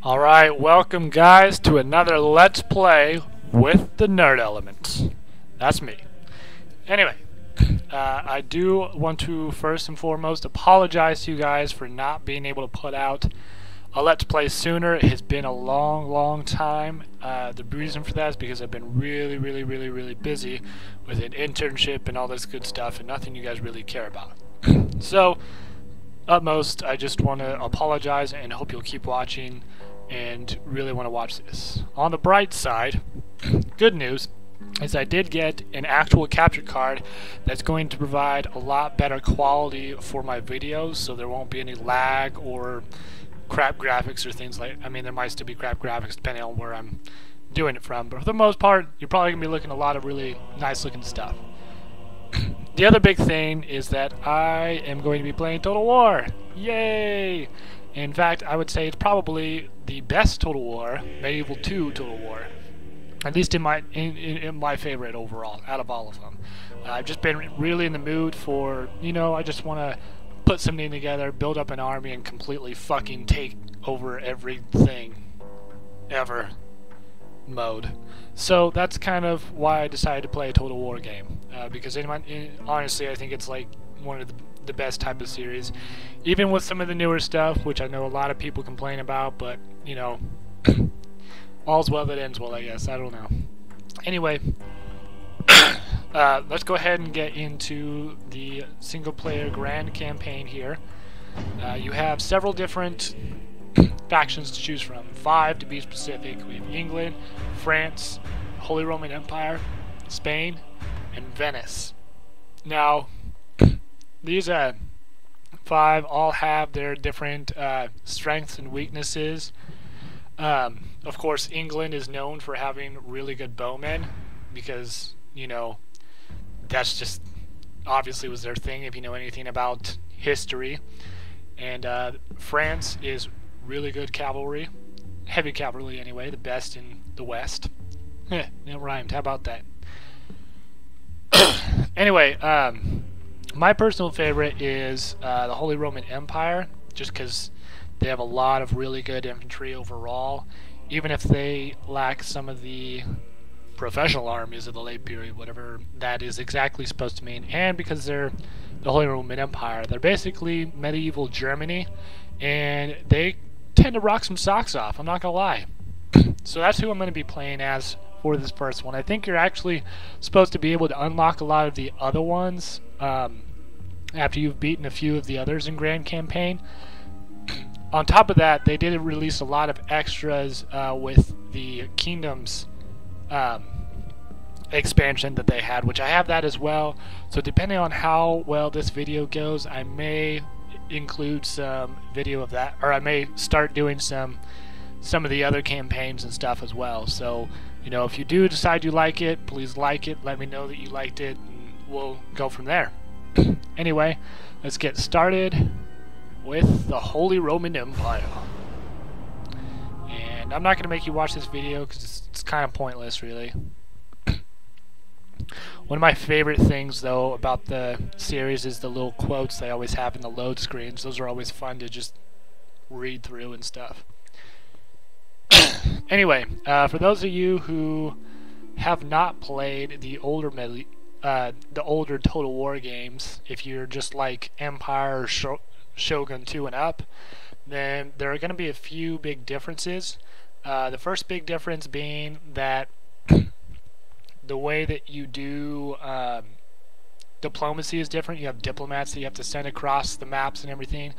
Alright, welcome guys to another Let's Play with the Nerd Elements. That's me. Anyway, I do want to first and foremost apologize to you guys for not being able to put out a Let's Play sooner. It has been a long time. The reason for that is because I've been really busy with an internship and all this good stuff and nothing you guys really care about. So, utmost, I just want to apologize and hope you'll keep watching and really want to watch this. On the bright side, good news is I did get an actual capture card that's going to provide a lot better quality for my videos, so there won't be any lag or crap graphics or things like. I mean, there might still be crap graphics depending on where I'm doing it from, but for the most part, you're probably gonna be looking at a lot of really nice looking stuff. The other big thing is that I am going to be playing Total War. Yay! In fact, I would say it's probably the best Total War, Medieval 2 Total War. At least in my favorite overall, out of all of them. I've just been really in the mood for, I just want to put something together, build up an army, and completely fucking take over everything ever mode. So that's kind of why I decided to play a Total War game. Because honestly, I think it's like one of the best type of series. Even with some of the newer stuff, which I know a lot of people complain about, but, all's well that ends well, I guess. I don't know. Anyway, let's go ahead and get into the single-player grand campaign here. You have several different factions to choose from. 5 to be specific. We have England, France, Holy Roman Empire, Spain, and Venice. Now, these 5 all have their different strengths and weaknesses. Of course, England is known for having really good bowmen because, that's just obviously was their thing if you know anything about history. And France is really good cavalry, heavy cavalry anyway, the best in the West. That rhymed. How about that? Anyway, my personal favorite is the Holy Roman Empire, just because they have a lot of really good infantry overall, even if they lack some of the professional armies of the late period, whatever that is exactly supposed to mean, and because they're the Holy Roman Empire. They're basically medieval Germany, and they tend to rock some socks off, I'm not gonna lie. So that's who I'm going to be playing as for this first one. I think you're actually supposed to be able to unlock a lot of the other ones after you've beaten a few of the others in Grand Campaign. On top of that, they did release a lot of extras with the Kingdoms expansion that they had, which I have that as well. So depending on how well this video goes, I may include some video of that, or I may start doing some of the other campaigns and stuff as well. So, if you do decide you like it, please like it, let me know that you liked it, and we'll go from there. Anyway, let's get started with the Holy Roman Empire. And I'm not going to make you watch this video because it's kind of pointless, really. One of my favorite things, though, about the series is the little quotes they always have in the load screens. Those are always fun to just read through and stuff. Anyway, for those of you who have not played the older Total War games, if you're just like Empire or Shogun 2 and up, then there are going to be a few big differences. The first big difference being that the way that you do diplomacy is different. You have diplomats that you have to send across the maps and everything.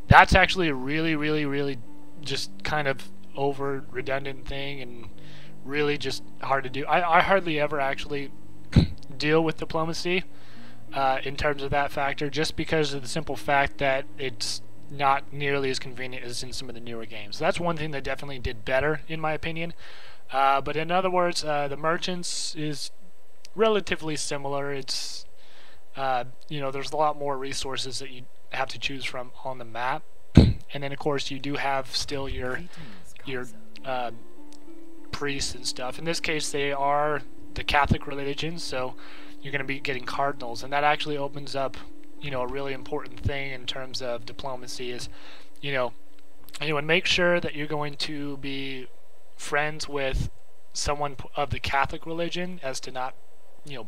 That's actually a really just kind of over redundant thing and really just hard to do. I hardly ever actually deal with diplomacy in terms of that factor, just because of the simple fact that it's not nearly as convenient as in some of the newer games. So that's one thing they definitely did better, in my opinion. But in other words, the merchants is relatively similar. It's there's a lot more resources that you have to choose from on the map, and then of course you do have still your priests and stuff. In this case, they are the Catholic religion, so you're going to be getting cardinals, and that actually opens up, a really important thing in terms of diplomacy is, Anyone, make sure that you're going to be friends with someone of the Catholic religion, as to not,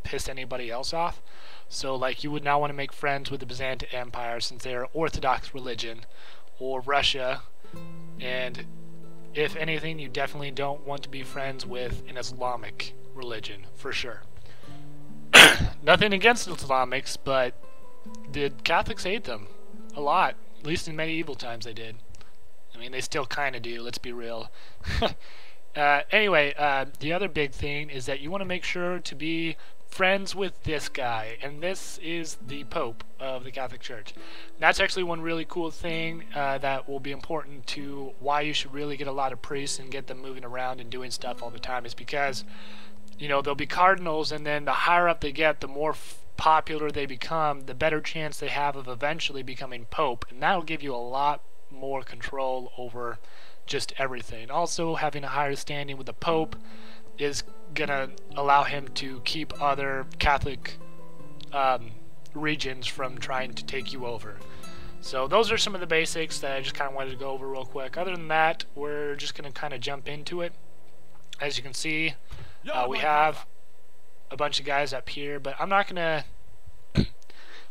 piss anybody else off. So, like, you would not want to make friends with the Byzantine Empire, since they are Orthodox religion, or Russia. And if anything, you definitely don't want to be friends with an Islamic religion, for sure. Nothing against Islamics, but the Catholics hate them a lot. At least in medieval times they did. I mean, they still kind of do, let's be real. Anyway, the other big thing is that you want to make sure to be friends with this guy, and this is the Pope of the Catholic Church. That's actually one really cool thing that will be important to why you should really get a lot of priests and get them moving around and doing stuff all the time, is because, they'll be cardinals, and then the higher up they get, the more popular they become, the better chance they have of eventually becoming Pope, and that'll give you a lot more control over just everything. Also, having a higher standing with the Pope is gonna allow him to keep other Catholic regions from trying to take you over. So those are some of the basics that I just kind of wanted to go over real quick. Other than that, we're just gonna kind of jump into it. As you can see, we have a bunch of guys up here, but I'm not gonna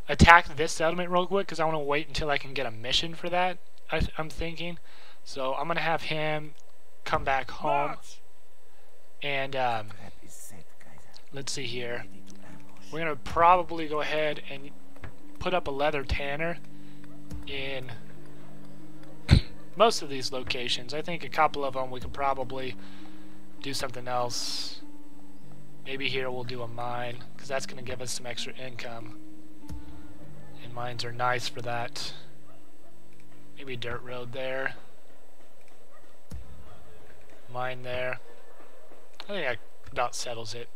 attack this settlement real quick because I want to wait until I can get a mission for that. I'm thinking. So I'm gonna have him come back home, and let's see here. We're gonna probably go ahead and put up a leather tanner in most of these locations. I think a couple of them we could probably do something else. Maybe here we'll do a mine, because that's gonna give us some extra income, and mines are nice for that. Maybe dirt road there. Mine there. I think that about settles it.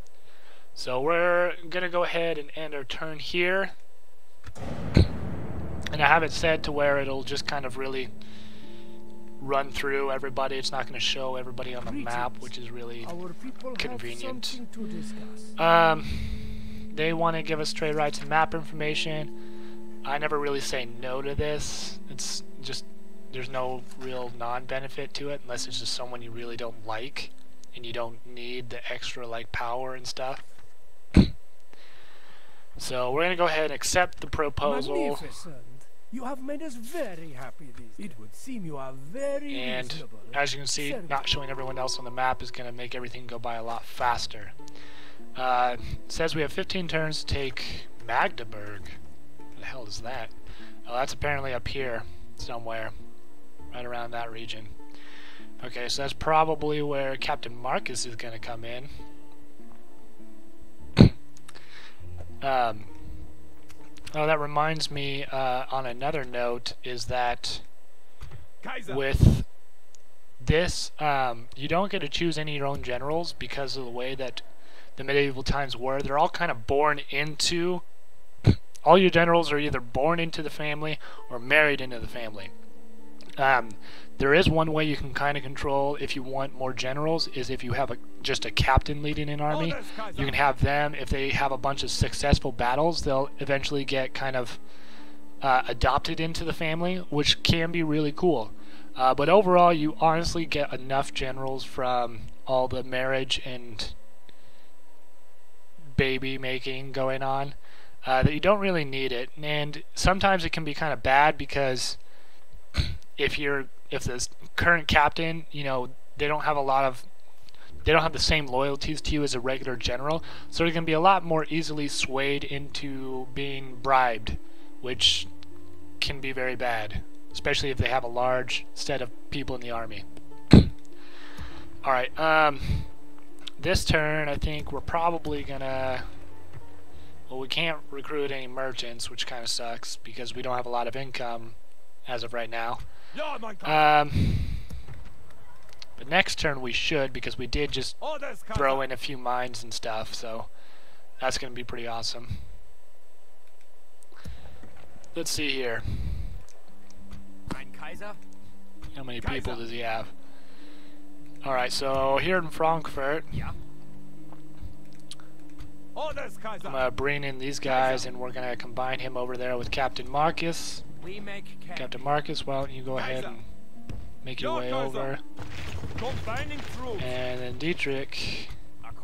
So we're gonna go ahead and end our turn here, and I have it set to where it'll just kind of really run through everybody. It's not going to show everybody on the map, which is really convenient. They want to give us trade rights and map information. I never really say no to this. It's just, there's no real non-benefit to it unless it's just someone you really don't like and you don't need the extra like power and stuff. So we're going to go ahead and accept the proposal. You have made us very happy. It would seem you are very reasonable. As you can see, not showing everyone else on the map is going to make everything go by a lot faster. It says we have 15 turns to take Magdeburg. What the hell is that? Oh, that's apparently up here somewhere, right around that region. Okay, so that's probably where Captain Marcus is going to come in. Oh, that reminds me, on another note, is that with this, you don't get to choose any of your own generals because of the way that the medieval times were. They're all kind of born into, all your generals are either born into the family or married into the family. There is one way you can kind of control if you want more generals, is if you have just a captain leading an army. You can have them, if they have a bunch of successful battles, they'll eventually get kind of adopted into the family, which can be really cool. But overall, you honestly get enough generals from all the marriage and baby making going on that you don't really need it. And sometimes it can be kind of bad because if the current captain, you know, they don't have the same loyalties to you as a regular general, so they're going to be a lot more easily swayed into being bribed, which can be very bad, especially if they have a large set of people in the army. Alright, this turn I think we're probably gonna, well, we can't recruit any merchants, which kind of sucks because we don't have a lot of income as of right now. But next turn we should, because we did just throw in a few mines and stuff, so that's going to be pretty awesome. Let's see here. How many people does he have? Alright, so here in Frankfurt, I'm going to bring in these guys and we're going to combine him over there with Captain Marcus. Captain Marcus, why don't you go ahead and make your way over. And then Dietrich,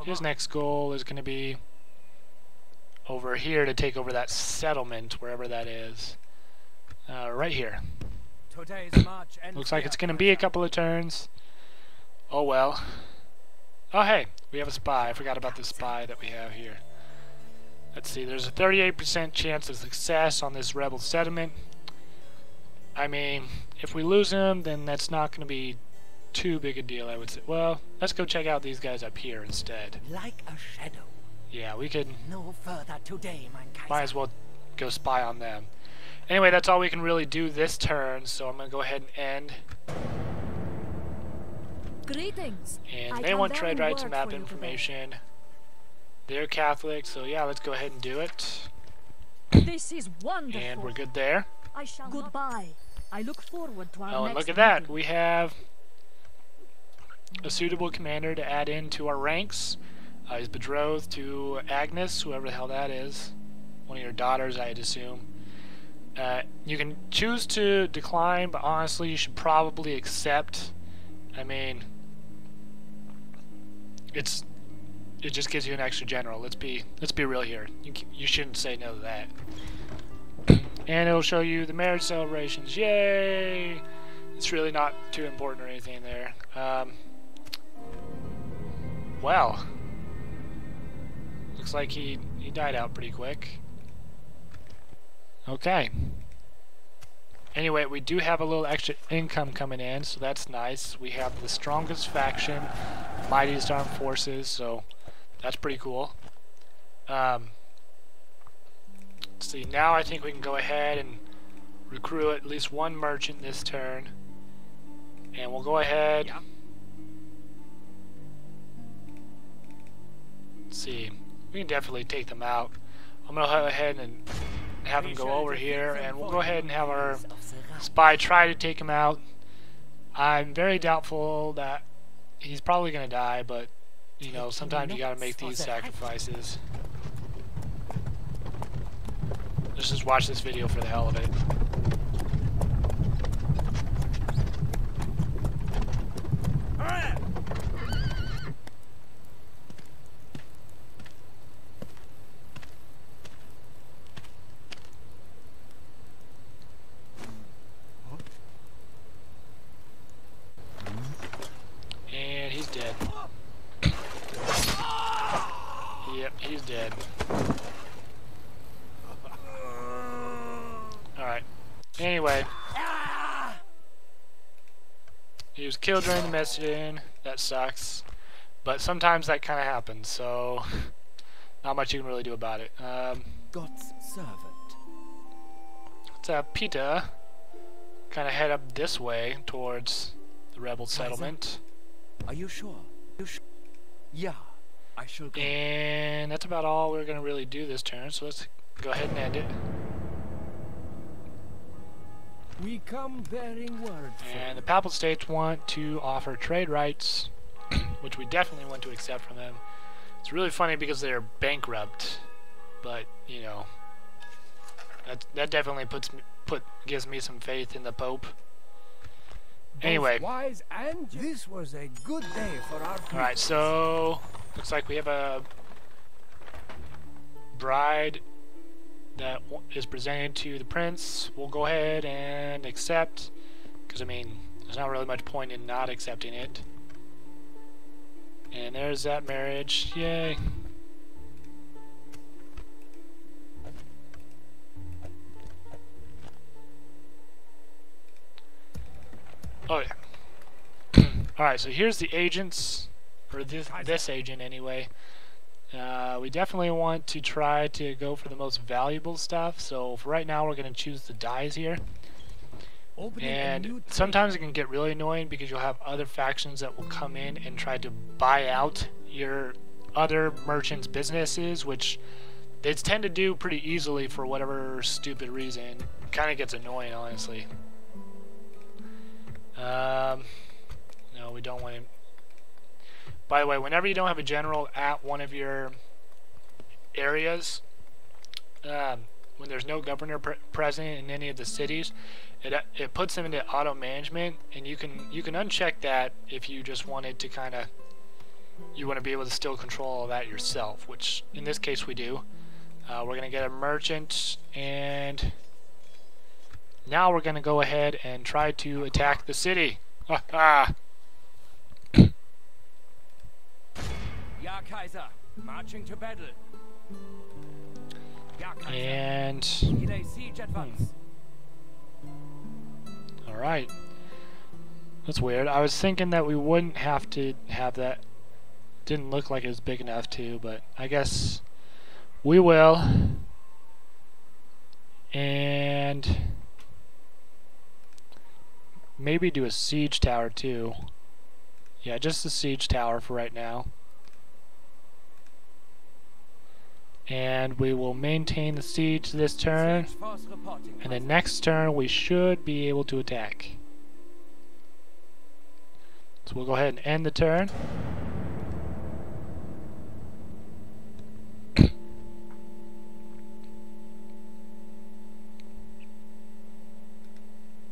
his next goal is going to be over here to take over that settlement, wherever that is. Right here. Looks like it's going to be a couple of turns. Oh well. Oh hey, we have a spy. I forgot about the spy that we have here. Let's see, there's a 38% chance of success on this rebel settlement. I mean, if we lose him, then that's not going to be too big a deal, I would say. Well, let's go check out these guys up here instead. Like a shadow. Yeah, we could. No further today, mein Kaiser. Might as well go spy on them. Anyway, that's all we can really do this turn, so I'm going to go ahead and end. Greetings. And they want trade rights and map information. They're Catholic, so yeah, let's go ahead and do it. This is wonderful. And we're good there. I shall goodbye. I look forward to our Oh, and next look at that. meeting. We have a suitable commander to add into our ranks. He's betrothed to Agnes, whoever the hell that is. One of your daughters, I'd assume. You can choose to decline, but honestly, you should probably accept. I mean, it just gives you an extra general. Let's be real here. You shouldn't say no to that. And it'll show you the marriage celebrations. Yay! It's really not too important or anything there. Well, looks like he died out pretty quick. Okay. Anyway, we do have a little extra income coming in, so that's nice. We have the strongest faction, mightiest armed forces, so that's pretty cool. Let's see, now I think we can go ahead and recruit at least one merchant this turn. And we'll go ahead. Yeah. Let's see, we can definitely take them out. I'm going to go ahead and have him go over here, and we'll go ahead and have our spy try to take him out. I'm very doubtful that he's probably going to die, but you know, sometimes you got to make these sacrifices. Let's just watch this video for the hell of it. And he's dead. Yep, he's dead. Alright. Anyway. He was killed during the mission. That sucks. But sometimes that kind of happens, so not much you can really do about it. God's servant. Let's have Peter kind of head up this way towards the rebel settlement. Are you sure? Yeah, I shall go. And that's about all we're going to really do this turn, so let's go ahead and end it. We come bearing word. And the Papal States want to offer trade rights, which we definitely want to accept from them. It's really funny because they're bankrupt, but you know, that definitely gives me some faith in the Pope. Anyway, Wise and this was a good day for our people. all right, so looks like we have a bride that is presented to the prince. We'll go ahead and accept, because I mean, there's not really much point in not accepting it. And there's that marriage. Yay. Oh yeah. Alright, so here's the agents, or this agent anyway. We definitely want to try to go for the most valuable stuff, so for right now we're going to choose the dyes here. And sometimes it can get really annoying because you'll have other factions that will come in and try to buy out your other merchants' businesses, which they tend to do pretty easily for whatever stupid reason. Kind of gets annoying, honestly. No, we don't want him. By the way, whenever you don't have a general at one of your areas, when when there's no governor present in any of the cities, it puts them into auto management, and you can uncheck that if you just wanted to kind of, you want to be able to still control all that yourself, which in this case we do. We're gonna get a merchant, and now we're gonna go ahead and try to attack the city. Ha Ja, Kaiser, marching to battle. Ja, Kaiser. And Lay siege at once. alright. That's weird. I was thinking that we wouldn't have to have that. Didn't look like it was big enough to, but I guess we will. And maybe do a siege tower too. Yeah, just a siege tower for right now. And we will maintain the siege this turn, and the next turn we should be able to attack. So we'll go ahead and end the turn.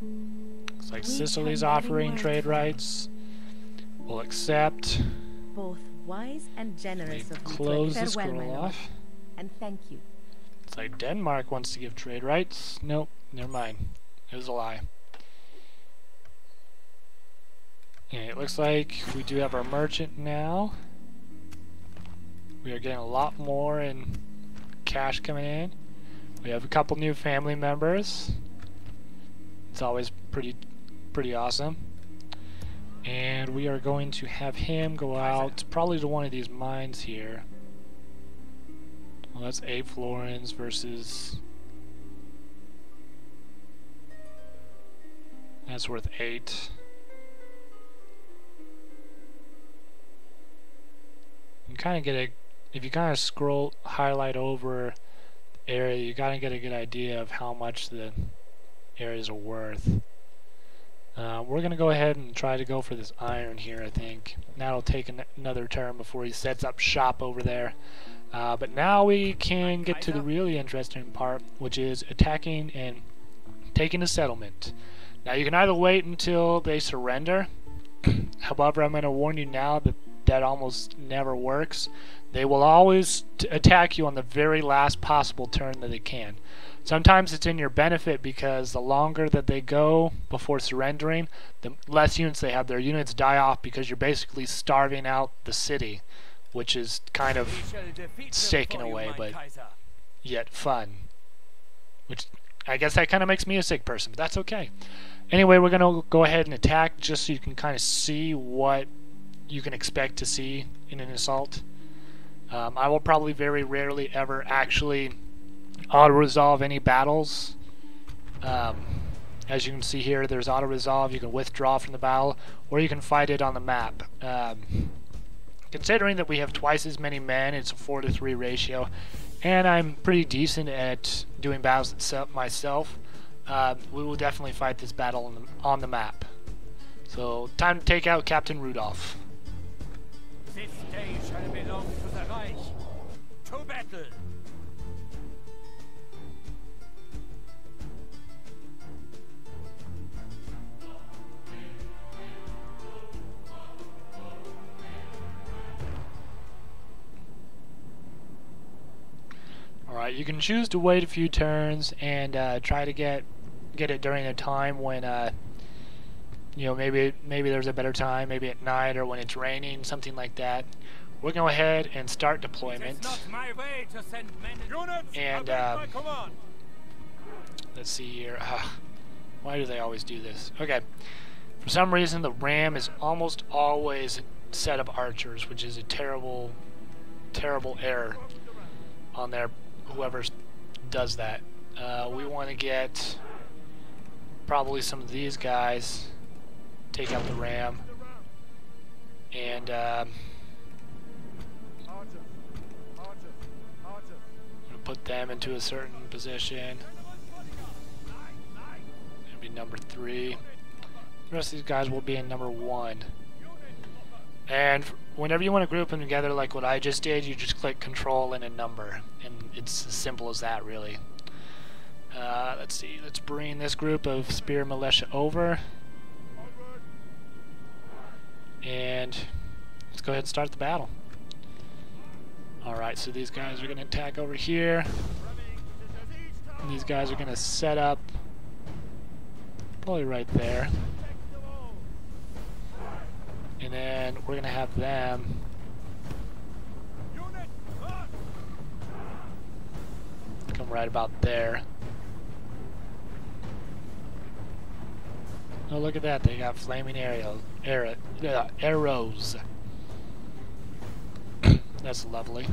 Looks like Sicily's offering trade rights. We'll accept. Both wise and generous of you. Close the Farewell, my scroll lord, off. and thank you. It's like Denmark wants to give trade rights. Nope, never mind. It was a lie. Okay, it looks like we do have our merchant now. We are getting a lot more in cash coming in. We have a couple new family members. It's always pretty awesome. And we are going to have him go out probably to one of these mines here. Well, that's 8 florins versus... That's worth 8. You kind of get a... If you kind of scroll, highlight over the area, you kind of get a good idea of how much the areas are worth. We're going to go ahead and try to go for this iron here, I think. That'll take another turn before he sets up shop over there. But now we can get to the really interesting part, which is attacking and taking a settlement. Now you can either wait until they surrender. However, I'm going to warn you now that that almost never works. They will always attack you on the very last possible turn that they can. Sometimes it's in your benefit because the longer that they go before surrendering, the less units they have. Their units die off because you're basically starving out the city, which is kind of sick in a way, but yet fun. Which I guess that kind of makes me a sick person, but that's okay. Anyway, we're going to go ahead and attack just so you can kind of see what you can expect to see in an assault. I will probably very rarely ever actually auto-resolve any battles. As you can see here, there's auto-resolve. You can withdraw from the battle, or you can fight it on the map. Considering that we have twice as many men, it's a 4-to-3 ratio, and I'm pretty decent at doing battles myself, we will definitely fight this battle on the map. So, time to take out Captain Rudolph. This day shall belong to the Reich. To battle! Alright, you can choose to wait a few turns and try to get it during a time when you know, maybe there's a better time, maybe at night or when it's raining, something like that. We're going to go ahead and start deployment. It's not my way to send men. Units, and my command. Let's see here. Why do they always do this? Okay. For some reason, the ram is almost always a set of archers, which is a terrible, terrible error on their whoever does that. We want to get probably some of these guys. Take out the ram and put them into a certain position. It'll be number 3. The rest of these guys will be in number 1. And whenever you want to group them together like what I just did, you just click control and a number, and it's as simple as that, really. Let's see. Let's bring this group of spear militia over. And let's go ahead and start the battle. Alright, so these guys are going to attack over here. And these guys are going to set up probably right there. And then we're going to have them come right about there. Oh, look at that. They got flaming arrows. That's lovely.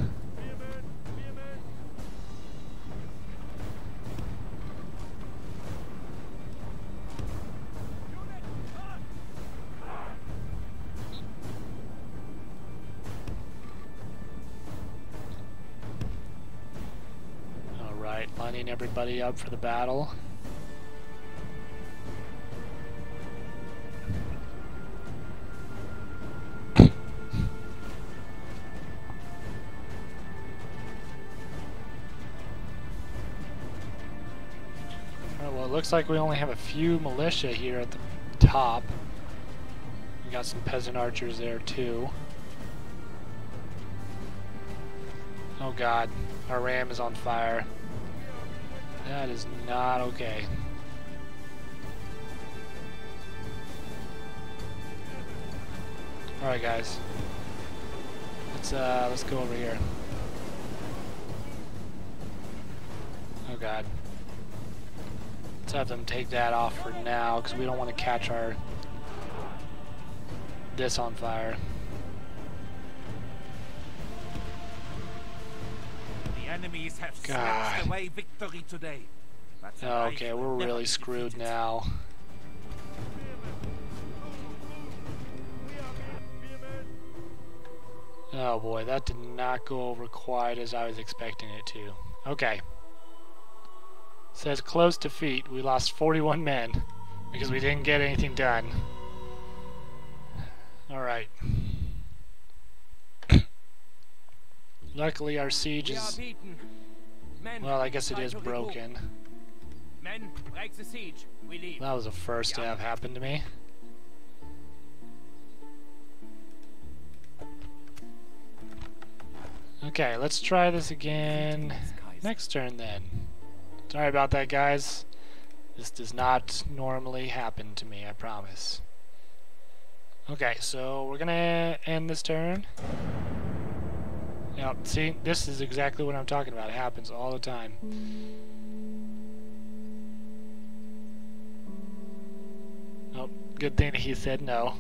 Alright, lining everybody up for the battle. Looks like we only have a few militia here at the top. We got some peasant archers there too. Oh god, our ram is on fire. That is not okay. Alright guys. Let's go over here. Oh god. Let's have them take that off for now, because we don't want to catch this on fire. The enemies have snatched away victory today. Okay, we're really screwed now. Oh boy, that did not go over quite as I was expecting it to. Okay. Says close defeat. We lost 41 men because we didn't get anything done. Alright. Luckily our siege is... well, I guess it is broken. Men, break the siege. We leave. That was the first to have happened to me. Okay, let's try this again next turn then. Sorry about that, guys. This does not normally happen to me, I promise. Okay, so we're gonna end this turn. Yep, see, this is exactly what I'm talking about. It happens all the time. Oh, good thing he said no.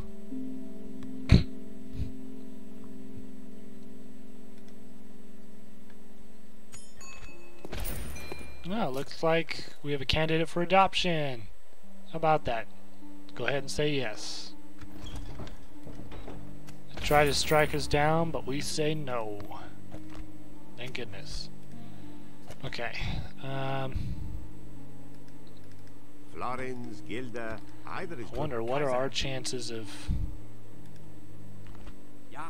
Well, looks like we have a candidate for adoption. How about that? Go ahead and say yes. They try to strike us down, but we say no. Thank goodness. Okay. Florins, Gilda, either is I wonder what are our chances of... Yeah,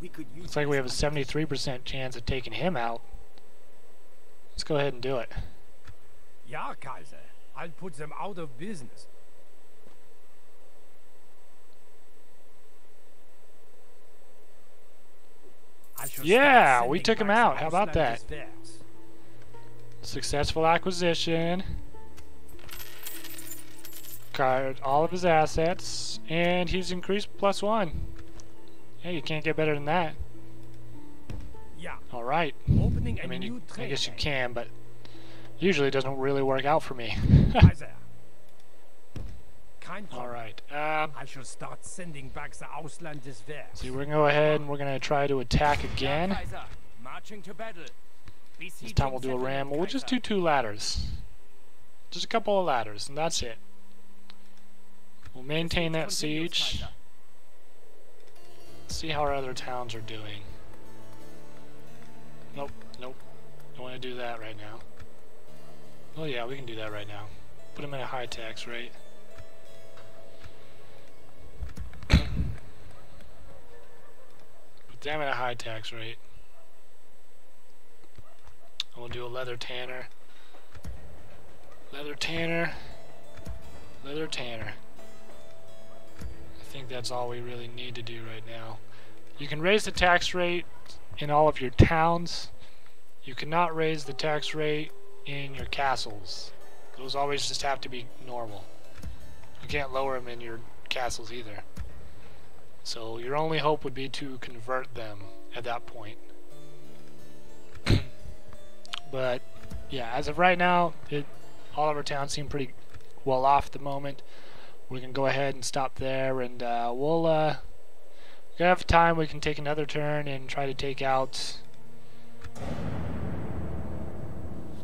we could use. Looks like we have a 73% chance of taking him out. Let's go ahead and do it. Ja, Kaiser. I'll put them out of business. Yeah, we took him out. How about that? Successful acquisition. Acquired all of his assets, and he's increased +1. Hey, you can't get better than that. Yeah. All right. Opening I mean, new I guess you can, but usually it doesn't really work out for me. All right. I shall start sending back the Auslandeswehr. See, we're gonna go ahead and we're gonna try to attack again. Marching to battle. This time we'll do a ram. We'll just do 2 ladders. Just a couple of ladders, and that's it. We'll maintain that siege. See how our other towns are doing. Nope, nope. Don't want to do that right now. Oh yeah, we can do that right now. Put them in a high tax rate. Put them at a high tax rate. And we'll do a leather tanner. Leather tanner. Leather tanner. I think that's all we really need to do right now. You can raise the tax rate in all of your towns. You cannot raise the tax rate in your castles. Those always just have to be normal. You can't lower them in your castles either. So your only hope would be to convert them at that point. But yeah, as of right now, all of our towns seem pretty well off at the moment. We can go ahead and stop there, and we'll if we have time, we can take another turn and try to take out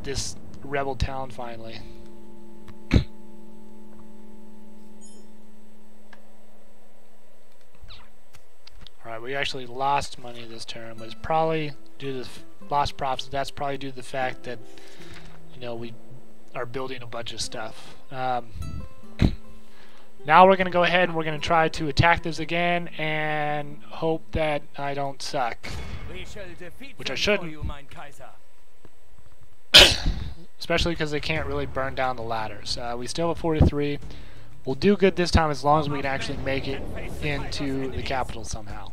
this rebel town finally. Alright, we actually lost money this turn, but it's probably due to the lost profits. That's probably due to the fact that, you know, we are building a bunch of stuff. Now we're going to go ahead and we're going to try to attack this again and hope that I don't suck. Which I shouldn't. Especially because they can't really burn down the ladders. We still have 43. We'll do good this time as long as we can actually make it into the capital somehow.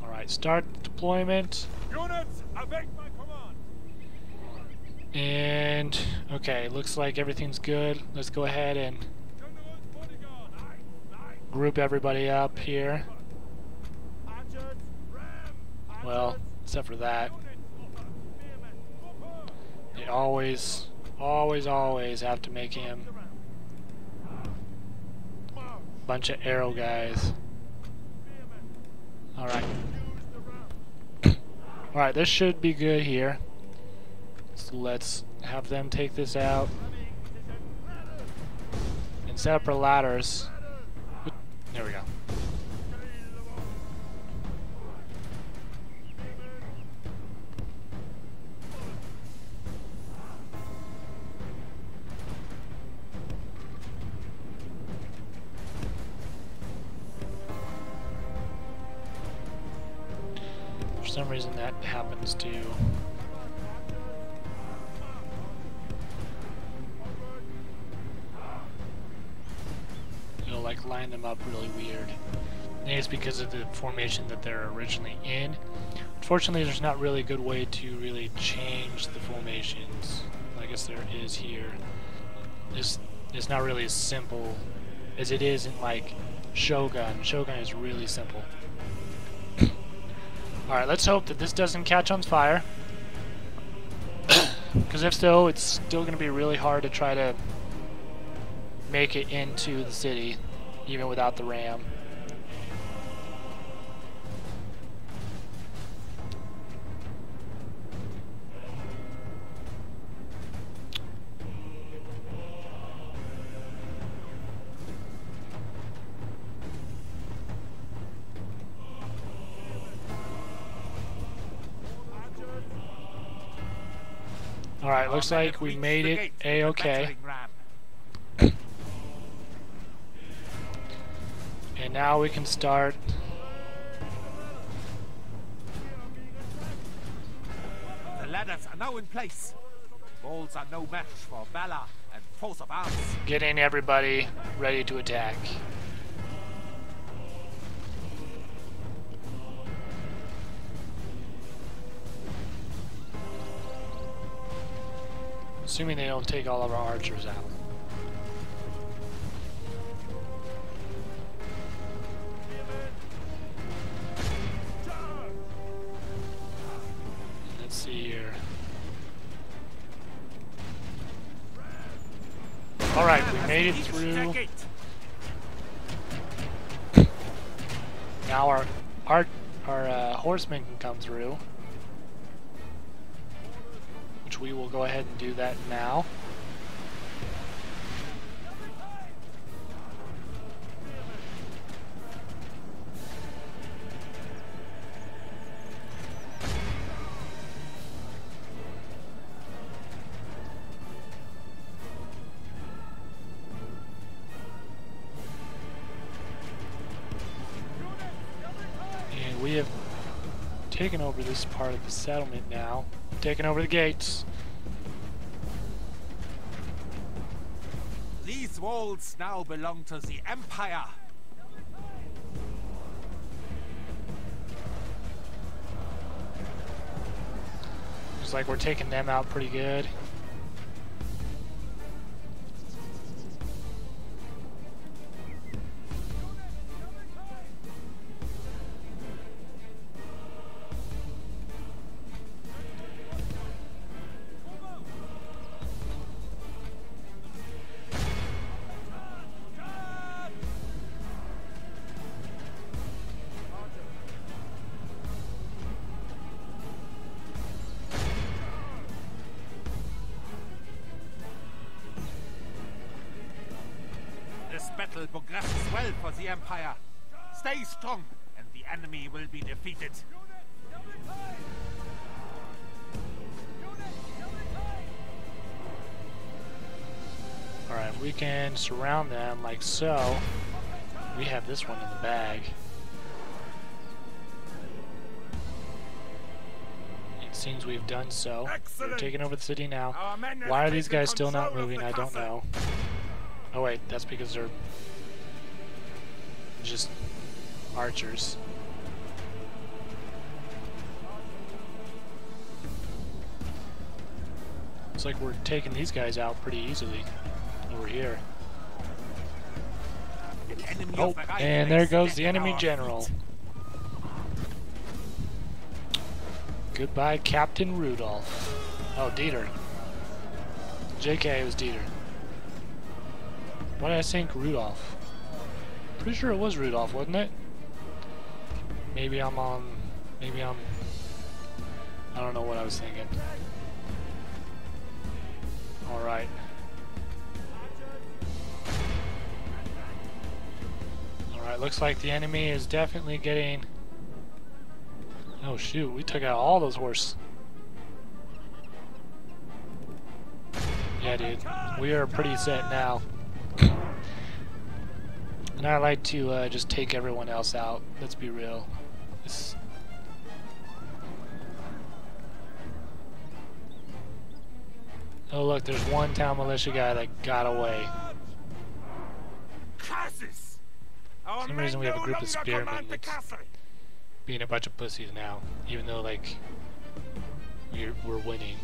Alright, start deployment. Units, await my command. And, okay, looks like everything's good. Let's go ahead and group everybody up here. Well, except for that. They always have to make him a bunch of arrow guys. Alright. Alright, this should be good here. So let's have them take this out and set up our ladders. There we go. For some reason that happens to like line them up really weird. I think it's because of the formation that they're originally in. Unfortunately, there's not really a good way to really change the formations. I guess there is here. It's not really as simple as it is in like Shogun. Shogun is really simple. Alright, let's hope that this doesn't catch on fire. Because if so, it's still going to be really hard to try to make it into the city, even without the ram. Alright, looks like we made it A-okay. And now we can start. The ladders are now in place. Walls are no match for valor and force of arms. Getting everybody ready to attack. Assuming they don't take all of our archers out. Let's see here. Alright, we made it through. Now our horsemen can come through. Which we will go ahead and do that now. taking over this part of the settlement now. Taking over the gates. These walls now belong to the Empire. Looks like we're taking them out pretty good. This battle progresses well for the Empire. Stay strong, and the enemy will be defeated. Alright, we can surround them like so. We have this one in the bag. It seems we've done so. Excellent. We're taking over the city now. Our men have Why are these taken guys still not control of moving? the I don't castle. know. Oh wait, that's because they're just archers. Looks like we're taking these guys out pretty easily over here. An enemy Oh, of the Reich and there lays goes dead the at enemy our general. feet. Goodbye, Captain Rudolph. Oh, Dieter. JK, it was Dieter. Why did I think Rudolph? Pretty sure it was Rudolph, wasn't it? Maybe I'm I don't know what I was thinking. Alright. Alright, looks like the enemy is definitely getting... Oh shoot, we took out all those horses. Yeah, dude. We are pretty set now. And I like to just take everyone else out. Let's be real. Oh look, there's one town militia guy that got away. Curses! Our For some men reason we have a no group of longer spearmen command the that's castle. being a bunch of pussies now, even though like we're winning.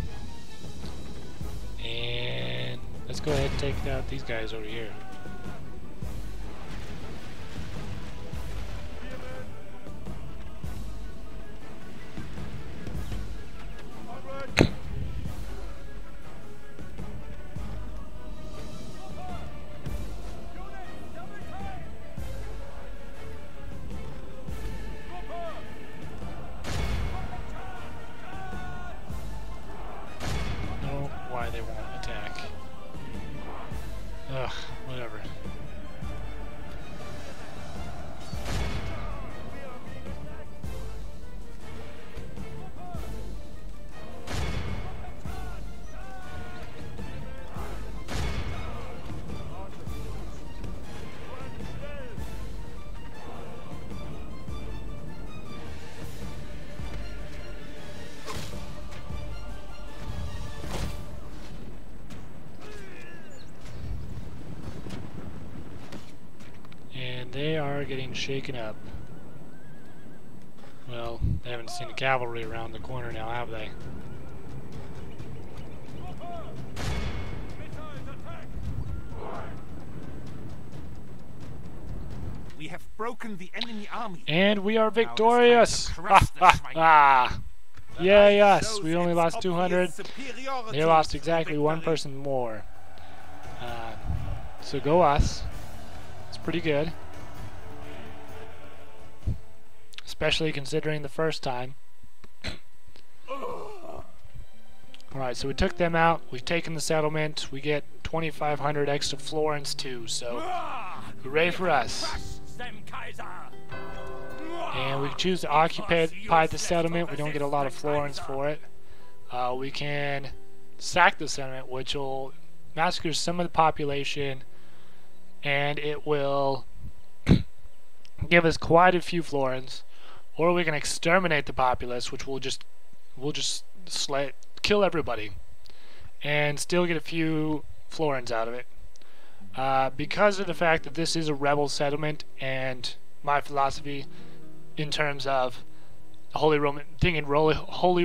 And let's go ahead and take out these guys over here. No, why they won't attack. Ugh, whatever. And they are getting shaken up. Well, they haven't seen the cavalry around the corner now, have they? We have broken the enemy army. And we are Now it is time to victorious! crush the Ha Schwein. ha! The Yay Reich us! shows We only its lost obvious 200. superiority They lost through exactly one victory. person more. So go us. It's pretty good. Especially considering the first time. Alright, so we took them out. We've taken the settlement. We get 2,500 extra florins too, so hooray for us. And we can choose to occupy the settlement. We don't get a lot of florins for it. We can sack the settlement, which will massacre some of the population, and it will give us quite a few florins. or we can exterminate the populace, which we'll just kill everybody and still get a few florins out of it. Because of the fact that this is a rebel settlement, and my philosophy in terms of the Holy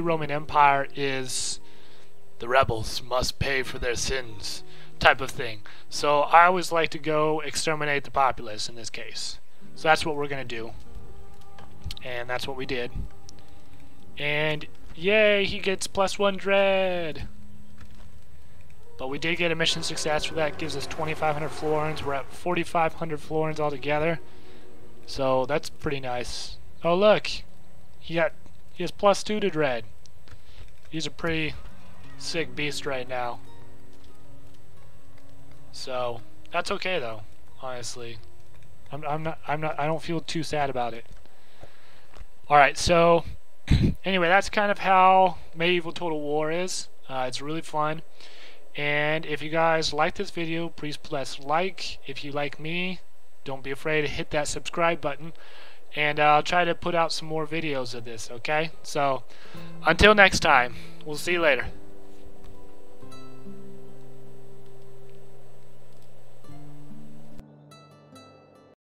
Roman Empire is the rebels must pay for their sins type of thing. So I always like to go exterminate the populace in this case. So that's what we're gonna do, and that's what we did. And yay, he gets +1 dread. But we did get a mission success for that. Gives us 2,500 florins. We're at 4,500 florins altogether. So that's pretty nice. Oh look, he has +2 to dread. He's a pretty sick beast right now. So that's okay though, honestly. I don't feel too sad about it. Alright, so anyway, that's kind of how Medieval Total War is. It's really fun. And if you guys like this video, please press like. If you like me, don't be afraid to hit that subscribe button. And I'll try to put out some more videos of this, okay? So, until next time, we'll see you later.